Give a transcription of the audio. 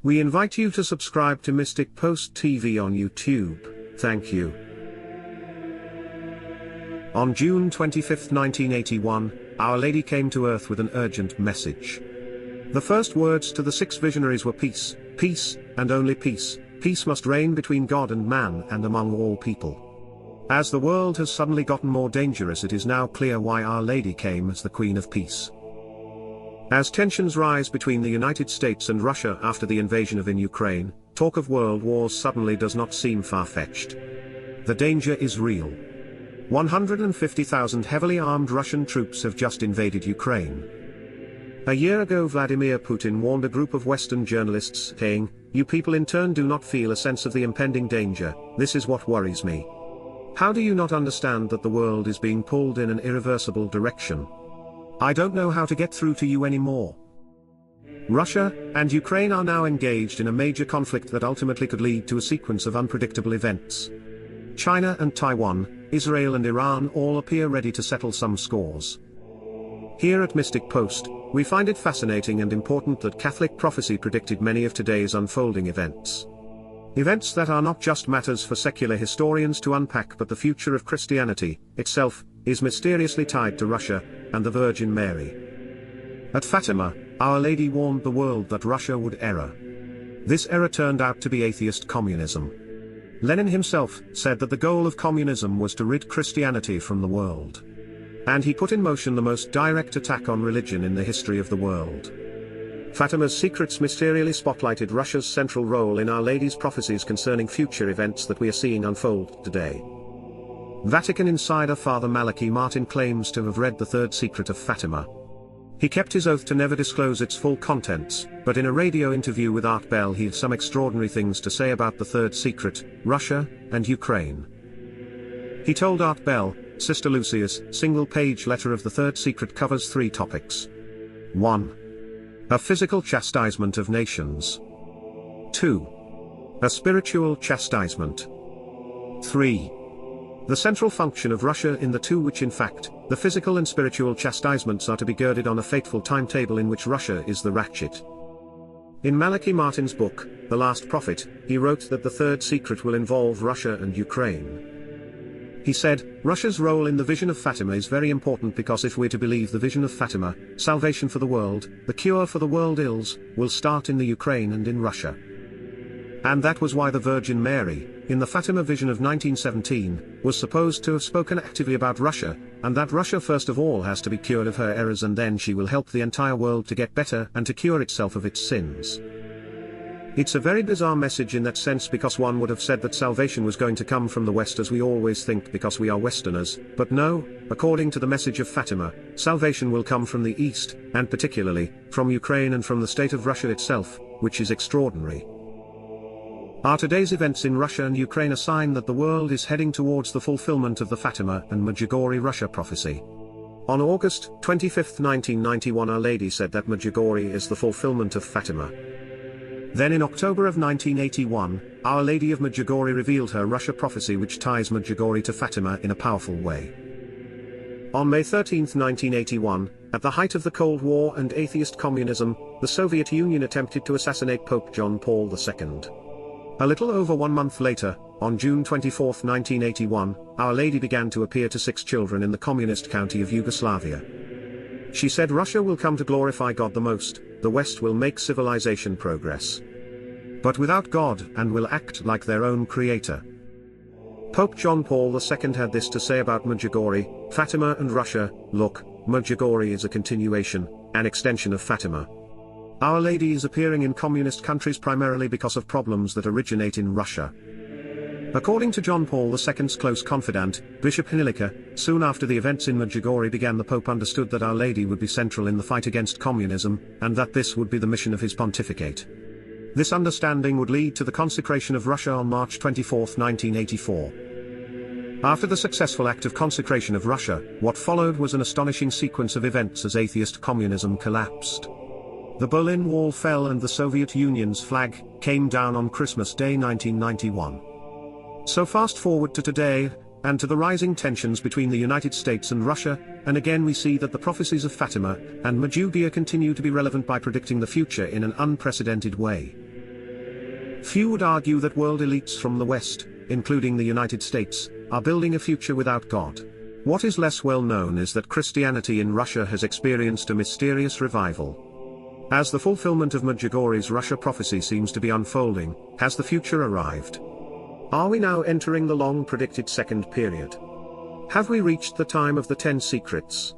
We invite you to subscribe to Mystic Post TV on YouTube. Thank you. On June 25, 1981, Our Lady came to Earth with an urgent message. The first words to the 6 visionaries were peace, peace, and only peace. Peace must reign between God and man and among all people. As the world has suddenly gotten more dangerous, it is now clear why Our Lady came as the Queen of Peace. As tensions rise between the United States and Russia after the invasion of Ukraine, talk of world wars suddenly does not seem far-fetched. The danger is real. 150,000 heavily armed Russian troops have just invaded Ukraine. A year ago Vladimir Putin warned a group of Western journalists, saying, "You people in turn do not feel a sense of the impending danger. This is what worries me. How do you not understand that the world is being pulled in an irreversible direction? I don't know how to get through to you anymore." Russia and Ukraine are now engaged in a major conflict that ultimately could lead to a sequence of unpredictable events. China and Taiwan, Israel and Iran all appear ready to settle some scores. Here at Mystic Post, we find it fascinating and important that Catholic prophecy predicted many of today's unfolding events. Events that are not just matters for secular historians to unpack, but the future of Christianity itself is mysteriously tied to Russia and the Virgin Mary. At Fatima, Our Lady warned the world that Russia would err. This error turned out to be atheist communism. Lenin himself said that the goal of communism was to rid Christianity from the world. And he put in motion the most direct attack on religion in the history of the world. Fatima's secrets mysteriously spotlighted Russia's central role in Our Lady's prophecies concerning future events that we are seeing unfold today. Vatican insider Father Malachi Martin claims to have read the third secret of Fatima. He kept his oath to never disclose its full contents, but in a radio interview with Art Bell he had some extraordinary things to say about the third secret, Russia and Ukraine. He told Art Bell, Sister Lucia's single-page letter of the third secret covers 3 topics. 1. A physical chastisement of nations. 2. A spiritual chastisement. 3. The central function of Russia in the two, which in fact, the physical and spiritual chastisements are to be girded on a fateful timetable in which Russia is the ratchet. In Malachi Martin's book, The Last Prophet, he wrote that the third secret will involve Russia and Ukraine. He said, Russia's role in the vision of Fatima is very important because if we're to believe the vision of Fatima, salvation for the world, the cure for the world ills, will start in the Ukraine and in Russia. And that was why the Virgin Mary, in the Fatima vision of 1917, was supposed to have spoken actively about Russia, and that Russia first of all has to be cured of her errors, and then she will help the entire world to get better and to cure itself of its sins. It's a very bizarre message in that sense, because one would have said that salvation was going to come from the West, as we always think because we are Westerners, but no, according to the message of Fatima, salvation will come from the East, and particularly, from Ukraine and from the state of Russia itself, which is extraordinary. Are today's events in Russia and Ukraine a sign that the world is heading towards the fulfillment of the Fatima and Medjugorje Russia prophecy? On August 25, 1991, Our Lady said that Medjugorje is the fulfillment of Fatima. Then in October of 1981, Our Lady of Medjugorje revealed her Russia prophecy, which ties Medjugorje to Fatima in a powerful way. On May 13, 1981, at the height of the Cold War and atheist communism, the Soviet Union attempted to assassinate Pope John Paul II. A little over 1 month later, on June 24, 1981, Our Lady began to appear to 6 children in the communist county of Yugoslavia. She said Russia will come to glorify God the most, the West will make civilization progress. But without God, and will act like their own creator. Pope John Paul II had this to say about Medjugorje, Fatima and Russia: look, Medjugorje is a continuation, an extension of Fatima. Our Lady is appearing in communist countries primarily because of problems that originate in Russia. According to John Paul II's close confidant, Bishop Hinilika, soon after the events in Medjugorje began, the Pope understood that Our Lady would be central in the fight against communism, and that this would be the mission of his pontificate. This understanding would lead to the consecration of Russia on March 24, 1984. After the successful act of consecration of Russia, what followed was an astonishing sequence of events as atheist communism collapsed. The Berlin Wall fell and the Soviet Union's flag came down on Christmas Day 1991. So fast forward to today, and to the rising tensions between the United States and Russia, and again we see that the prophecies of Fatima and Medjugorje continue to be relevant by predicting the future in an unprecedented way. Few would argue that world elites from the West, including the United States, are building a future without God. What is less well known is that Christianity in Russia has experienced a mysterious revival. As the fulfillment of Medjugorje's Russia prophecy seems to be unfolding, has the future arrived? Are we now entering the long-predicted second period? Have we reached the time of the 10 secrets?